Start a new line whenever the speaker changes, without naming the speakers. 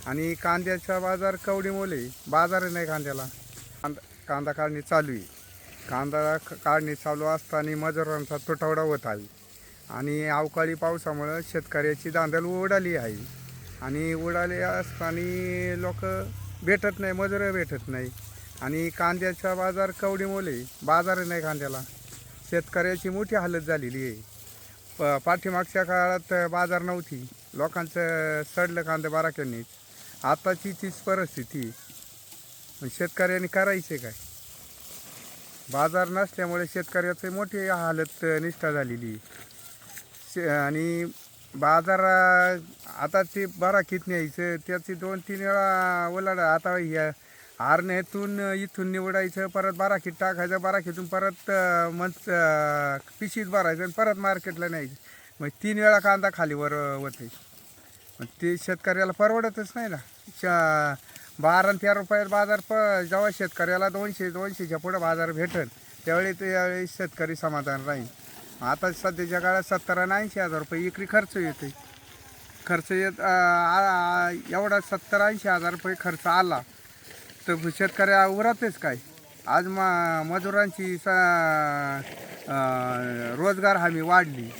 आणि कांद्याचा बाजार कवडीमोल बाजार नाही कांद्याला. कांदा काढणी चालू आहे. काढणी चालू असताना मजुरांचा तुटवडा होत आहे आणि अवकाळी पावसामुळं शेतकऱ्याची दांदल उडाली आहे आणि उडाली असताना लोक भेटत नाही, मजूर भेटत नाही आणि कांद्याचा बाजार कवडीमोल बाजार नाही कांद्याला. शेतकऱ्याची मोठी हालत झालेली आहे. पाठीमागच्या काळात बाजार नव्हती, लोकांचं सडलं कांदे बाराक्यांनीच. आताची तीच परिस्थिती. शेतकऱ्यांनी करायचे काय? बाजार नसल्यामुळे शेतकऱ्याची मोठी हालत निष्ठा झालेली. आणि बाजार आता ते बाराकीत न्यायचं, त्याची 2-3 वेळा ओलाड. आता ह्या आरण्यातून इथून निवडायचं, परत बाराकीत टाकायचं, बाराकीतून परत पिशीत भरायचं आणि परत मार्केटला न्यायचं. मग 3 वेळा कांदा खालीवर होते. मग ते शेतकऱ्याला परवडतच नाही ना. 12-13 रुपयात बाजार जेव्हा शेतकऱ्याला 200च्या पुढं बाजार भेटेल त्यावेळी त्यावेळी शेतकरी समाधान राहील. आता सध्याच्या काळात 70 आणि 80 हजार रुपये विक्री खर्च येते. खर्च येत एवढा 70-80 हजार रुपये खर्च आला तर शेतकऱ्या उरतेच काय? आज मजुरांची रोजगार हमी वाढली.